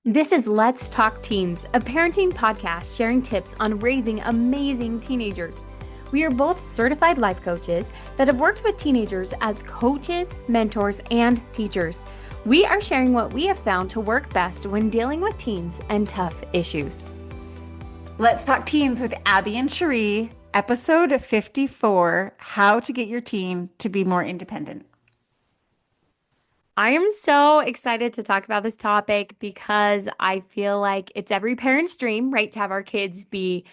This is Let's Talk Teens, a parenting podcast sharing tips on raising amazing teenagers. We are both certified life coaches that have worked with teenagers as coaches, mentors, and teachers. We are sharing what we have found to work best when dealing with teens and tough issues. Let's Talk Teens with Abbi and Cheree, episode 54, How to Get Your Teen to Be More Independent. I am so excited to talk about this topic because I feel like it's every parent's dream, right? To have our kids be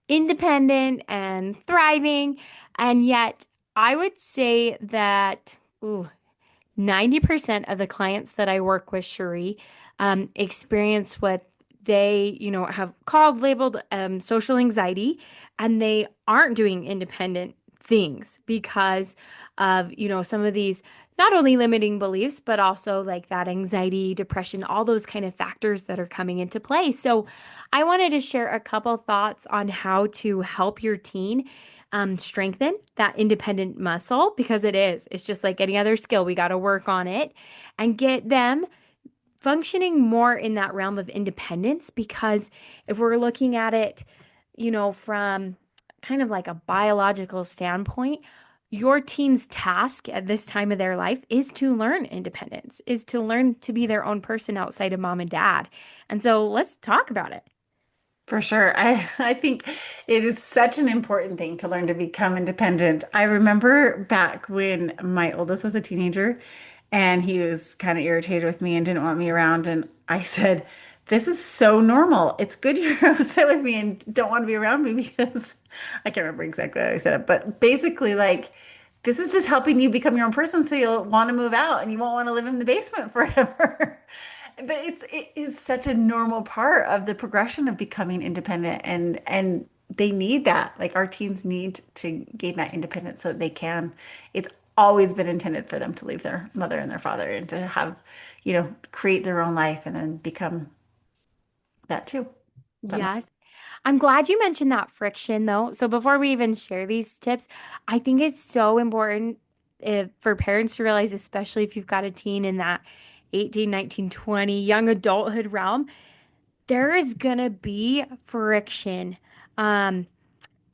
independent and thriving. And yet, I would say that 90% of the clients that I work with, Cheree, experience what they have called, labeled social anxiety, and they aren't doing independent things because of some of these not only limiting beliefs, but also like that anxiety, depression, all those kind of factors that are coming into play. So I wanted to share a couple thoughts on how to help your teen strengthen that independent muscle because it's just like any other skill. We got to work on it and get them functioning more in that realm of independence because if we're looking at it from kind of like a biological standpoint, your teen's task at this time of their life is to learn independence, is to learn to be their own person outside of mom and dad. And so let's talk about it. For sure. I think it is such an important thing to learn to become independent. I remember back when my oldest was a teenager and he was kind of irritated with me and didn't want me around. And I said, this is so normal. It's good you're upset with me and don't want to be around me because I can't remember exactly how I said it, but basically, like, this is just helping you become your own person so you'll want to move out and you won't want to live in the basement forever. But it is such a normal part of the progression of becoming independent and they need that. Like our teens need to gain that independence so that they can. It's always been intended for them to leave their mother and their father and to have, create their own life and then become that too. But Yes. I'm glad you mentioned that friction though. So before we even share these tips, I think it's so important for parents to realize, especially if you've got a teen in that 18, 19, 20 young adulthood realm, there is gonna be friction. Um,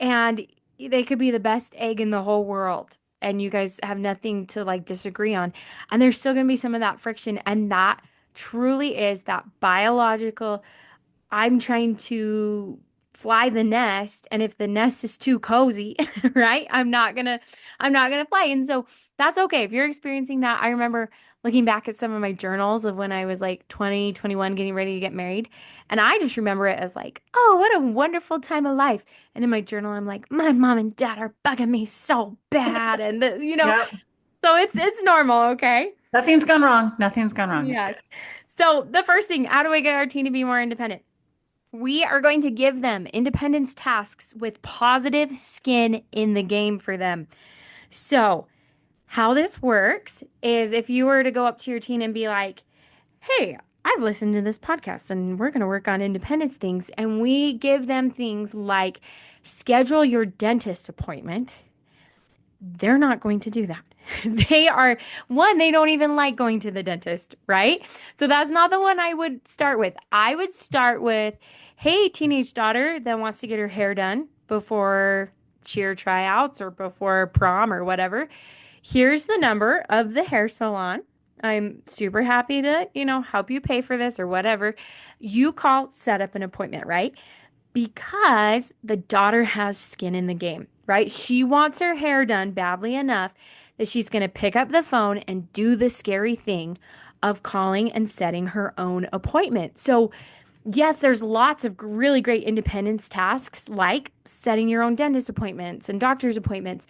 and they could be the best egg in the whole world. And you guys have nothing to like disagree on. And there's still going to be some of that friction. And that truly is that biological I'm trying to fly the nest, and if the nest is too cozy, right? I'm not gonna fly. And so that's okay. If you're experiencing that, I remember looking back at some of my journals of when I was like 20, 21, getting ready to get married. And I just remember it as like, oh, what a wonderful time of life. And in my journal, I'm like, my mom and dad are bugging me so bad. And yeah, so it's normal, okay? nothing's gone wrong. Nothing's gone wrong. It's Yes. good. So the first thing, how do we get our teen to be more independent? We are going to give them independence tasks with positive skin in the game for them. So, how this works is if you were to go up to your teen and be like, hey, I've listened to this podcast and we're going to work on independence things. And we give them things like schedule your dentist appointment. They're not going to do that. They don't even like going to the dentist, right? So that's not the one I would start with. I would start with, hey, teenage daughter that wants to get her hair done before cheer tryouts or before prom or whatever. Here's the number of the hair salon. I'm super happy to help you pay for this or whatever. You call, set up an appointment, right? Because the daughter has skin in the game, right? She wants her hair done badly enough that she's going to pick up the phone and do the scary thing of calling and setting her own appointment. So, yes, there's lots of really great independence tasks like setting your own dentist appointments and doctor's appointments.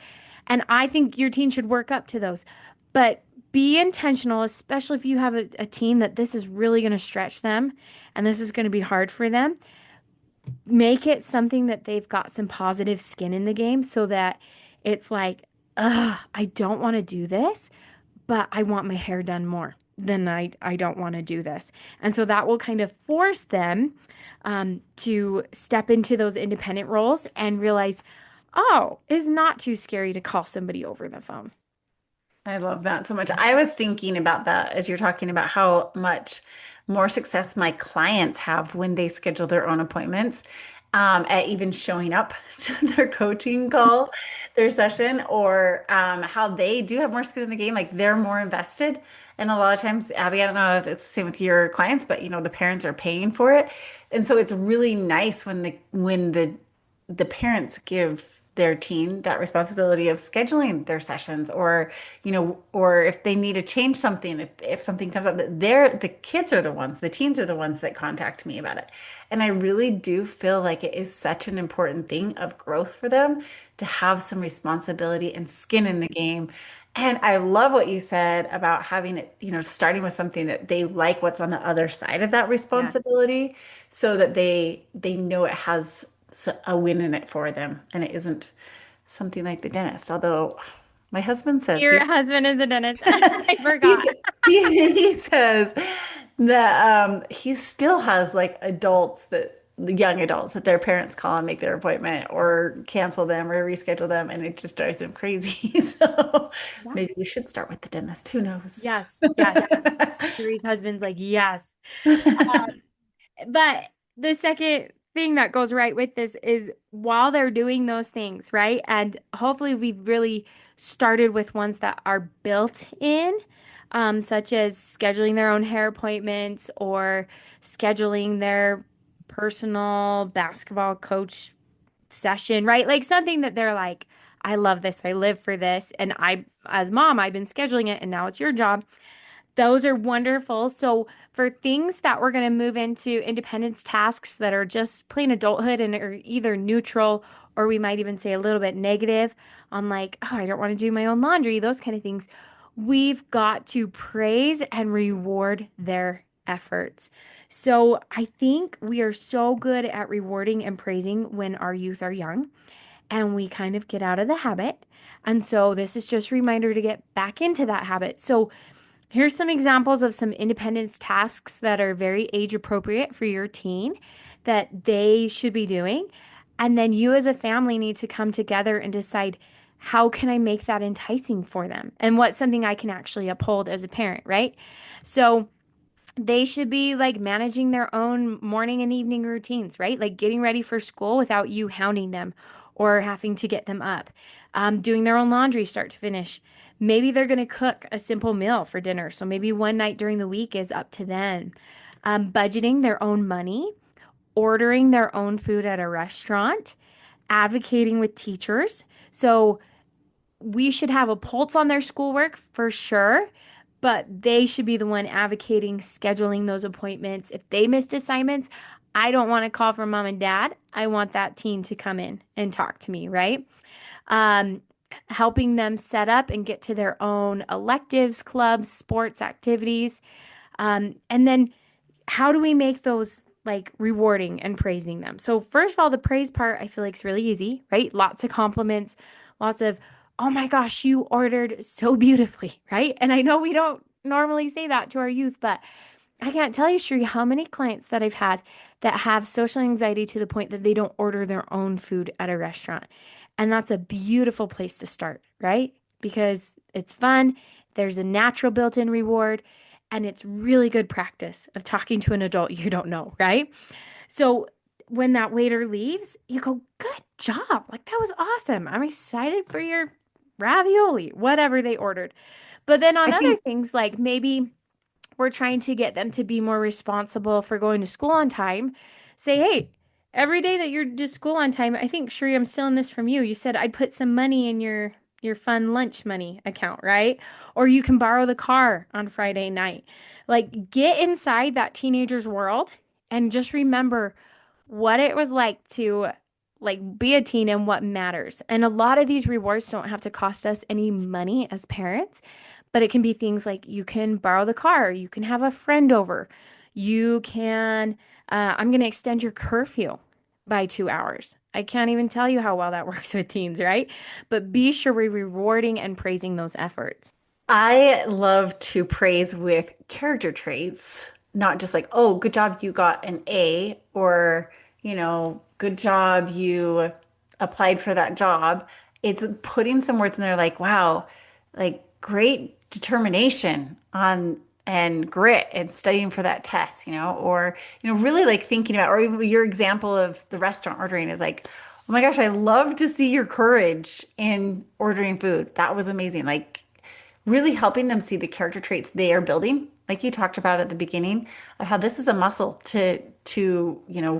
And I think your teen should work up to those. But be intentional, especially if you have a teen that this is really going to stretch them and this is going to be hard for them. Make it something that they've got some positive skin in the game so that it's like, I don't want to do this, but I want my hair done more than I don't want to do this. And so that will kind of force them to step into those independent roles and realize, oh, it's not too scary to call somebody over the phone. I love that so much. I was thinking about that as you're talking about how much more success my clients have when they schedule their own appointments, at even showing up to their coaching call, their session, or how they do have more skin in the game. Like they're more invested. And a lot of times, Abby, I don't know if it's the same with your clients, but the parents are paying for it. And so it's really nice when the parents give their teen that responsibility of scheduling their sessions, or if they need to change something, if something comes up, that the kids are the teens are the ones that contact me about it. And I really do feel like it is such an important thing of growth for them to have some responsibility and skin in the game. And I love what you said about having it, starting with something that they like what's on the other side of that Yes. responsibility, so that they know it has a win in it for them, and it isn't something like the dentist. Although my husband says Your husband is a dentist. I he's, forgot. he says that he still has like adults that the young adults that their parents call and make their appointment or cancel them or reschedule them, and it just drives him crazy. So Yeah. maybe we should start with the dentist. Who knows? Yes. Yes. Cheree's husband's like, yes. But the second thing that goes right with this is while they're doing those things, right? And hopefully we've really started with ones that are built in, such as scheduling their own hair appointments or scheduling their personal basketball coach session, right? Like something that they're like, I love this. I live for this. And as mom, I've been scheduling it and now it's your job. Those are wonderful. So, for things that we're going to move into independence tasks that are just plain adulthood and are either neutral or we might even say a little bit negative on, like, oh, I don't want to do my own laundry, those kind of things, we've got to praise and reward their efforts. So, I think we are so good at rewarding and praising when our youth are young and we kind of get out of the habit. And so, this is just a reminder to get back into that habit. So, here's some examples of some independence tasks that are very age appropriate for your teen that they should be doing. And then you as a family need to come together and decide how can I make that enticing for them and what's something I can actually uphold as a parent, right? So they should be like managing their own morning and evening routines, right? Like getting ready for school without you hounding them or having to get them up, doing their own laundry start to finish. Maybe they're going to cook a simple meal for dinner. So maybe one night during the week is up to them. Budgeting their own money, ordering their own food at a restaurant, advocating with teachers. So we should have a pulse on their schoolwork for sure, but they should be the one advocating, scheduling those appointments. If they missed assignments, I don't want to call for mom and dad. I want that teen to come in and talk to me, right? Um, Helping them set up and get to their own electives, clubs, sports activities. And then how do we make those like rewarding and praising them? So, first of all, the praise part I feel like is really easy, right? Lots of compliments, lots of, oh my gosh, you ordered so beautifully, right? And I know we don't normally say that to our youth, but I can't tell you, Cheree, how many clients that I've had that have social anxiety to the point that they don't order their own food at a restaurant. And that's a beautiful place to start, right? Because it's fun, there's a natural built in reward, and it's really good practice of talking to an adult you don't know, right? So when that waiter leaves, you go, good job. Like, that was awesome. I'm excited for your ravioli, whatever they ordered. But then I on other think things, like maybe we're trying to get them to be more responsible for going to school on time. Say, hey, every day that you're to school on time, I think, Sheree, I'm stealing this from you. You said I'd put some money in your fun lunch money account, right? Or you can borrow the car on Friday night. Like get inside that teenager's world and just remember what it was like to like be a teen and what matters. And a lot of these rewards don't have to cost us any money as parents, but it can be things like you can borrow the car, you can have a friend over, you can, I'm going to extend your curfew by 2 hours. I can't even tell you how well that works with teens, right? But be sure we're rewarding and praising those efforts. I love to praise with character traits, not just like, oh, good job, you got an A, or, good job, you applied for that job. It's putting some words in there like, wow, like great determination on and grit and studying for that test, or really like thinking about, or even your example of the restaurant ordering is like, oh my gosh, I love to see your courage in ordering food. That was amazing. Like really helping them see the character traits they are building, like you talked about at the beginning, of how this is a muscle to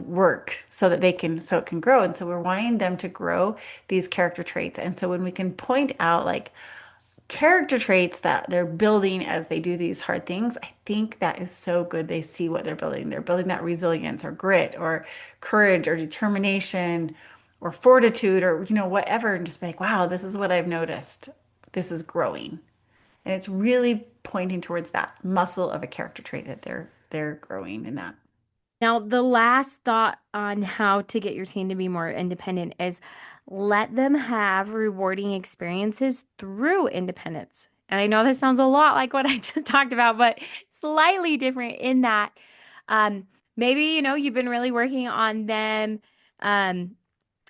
work so that so it can grow. And so we're wanting them to grow these character traits. And so when we can point out like character traits that they're building as they do these hard things, I think that is so good. They see what they're building. They're building that resilience or grit or courage or determination or fortitude or whatever, and just be like, wow, this is what I've noticed. This is growing. And it's really pointing towards that muscle of a character trait that they're growing in that. Now, the last thought on how to get your teen to be more independent is let them have rewarding experiences through independence. And I know this sounds a lot like what I just talked about, but slightly different in that um, maybe, you've been really working on them um,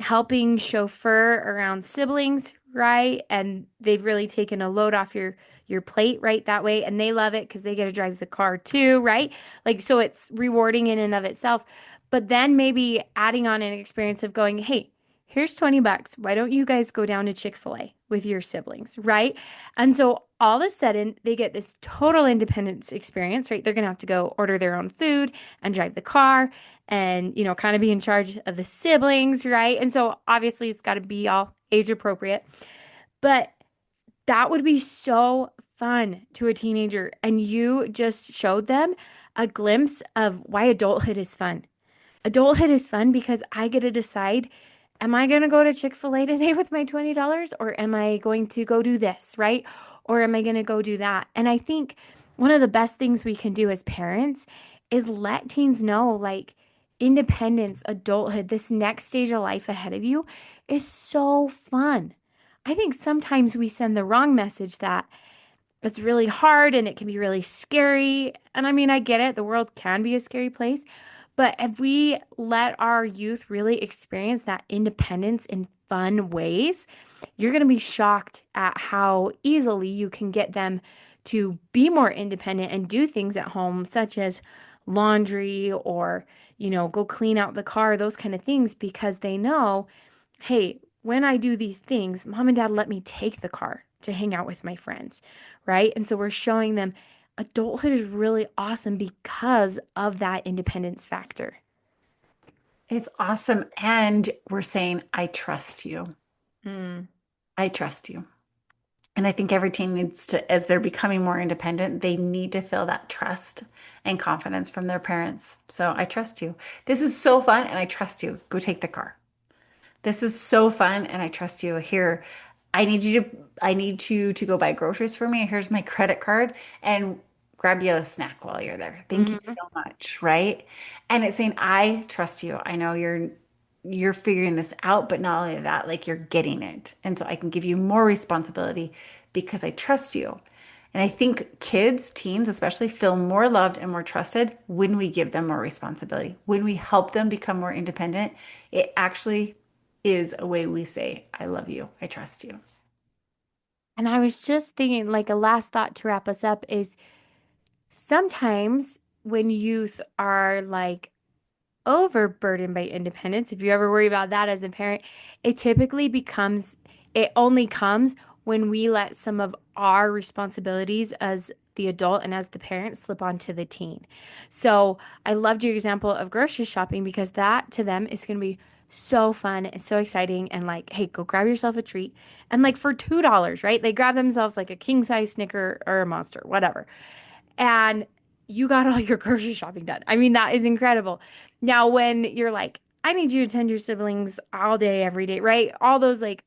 helping chauffeur around siblings, right? And they've really taken a load off your plate right that way, and they love it because they get to drive the car too, right? Like, so it's rewarding in and of itself. But then maybe adding on an experience of going, hey, here's 20 bucks. Why don't you guys go down to Chick-fil-A with your siblings, right? And so all of a sudden they get this total independence experience, right? They're gonna have to go order their own food and drive the car and, kind of be in charge of the siblings, right? And so obviously it's got to be all age appropriate. But that would be so fun to a teenager. And you just showed them a glimpse of why adulthood is fun. Adulthood is fun because I get to decide, am I going to go to Chick-fil-A today with my $20 or am I going to go do this, right? Or am I going to go do that? And I think one of the best things we can do as parents is let teens know like independence, adulthood, this next stage of life ahead of you is so fun. I think sometimes we send the wrong message that it's really hard and it can be really scary. And I mean, I get it. The world can be a scary place. But if we let our youth really experience that independence in fun ways, you're going to be shocked at how easily you can get them to be more independent and do things at home, such as laundry or, go clean out the car, those kind of things, because they know, hey, when I do these things, mom and dad let me take the car to hang out with my friends, right? And so we're showing them adulthood is really awesome because of that independence factor. It's awesome. And we're saying, I trust you. Mm. I trust you. And I think every teen needs to, as they're becoming more independent, they need to feel that trust and confidence from their parents. So I trust you. This is so fun, and I trust you. Go take the car. This is so fun, and I trust you. Here, I need you to go buy groceries for me. Here's my credit card, and grab you a snack while you're there. Thank you Mhm. so much, right? And it's saying, I trust you. I know you're figuring this out, but not only that, like you're getting it. And so I can give you more responsibility because I trust you. And I think kids, teens especially, feel more loved and more trusted when we give them more responsibility. When we help them become more independent, it actually is a way we say, I love you, I trust you. And I was just thinking, like, a last thought to wrap us up is sometimes when youth are like overburdened by independence, if you ever worry about that as a parent, it only comes when we let some of our responsibilities as the adult and as the parent slip onto the teen. So I loved your example of grocery shopping because that to them is going to be so fun and so exciting and like, hey, go grab yourself a treat. And like for $2, right? They grab themselves like a king size Snicker or a Monster, whatever, and you got all your grocery shopping done. I mean, that is incredible. Now, when you're like, I need you to tend your siblings all day, every day, right? All those like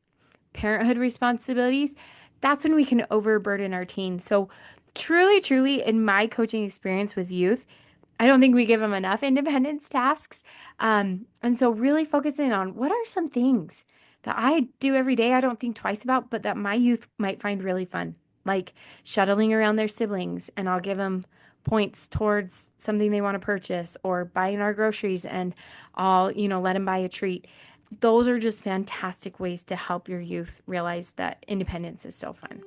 parenthood responsibilities, that's when we can overburden our teens. So, truly, truly, in my coaching experience with youth, I don't think we give them enough independence tasks. And so, really focusing on what are some things that I do every day I don't think twice about, but that my youth might find really fun, like shuttling around their siblings, and I'll give them points towards something they want to purchase or buying our groceries and I'll, let them buy a treat. Those are just fantastic ways to help your youth realize that independence is so fun.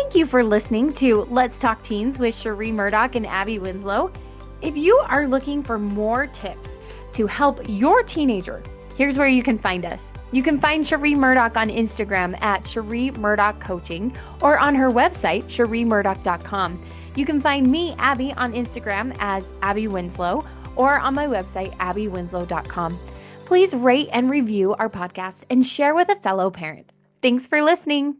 Thank you for listening to Let's Talk Teens with Cheree Murdock and Abbi Winslow. If you are looking for more tips to help your teenager, here's where you can find us. You can find Cheree Murdock on Instagram at Cheree Murdock Coaching or on her website, ChereeMurdock.com. You can find me, Abbi, on Instagram as Abbi Winslow or on my website, AbbiWinslow.com. Please rate and review our podcast and share with a fellow parent. Thanks for listening.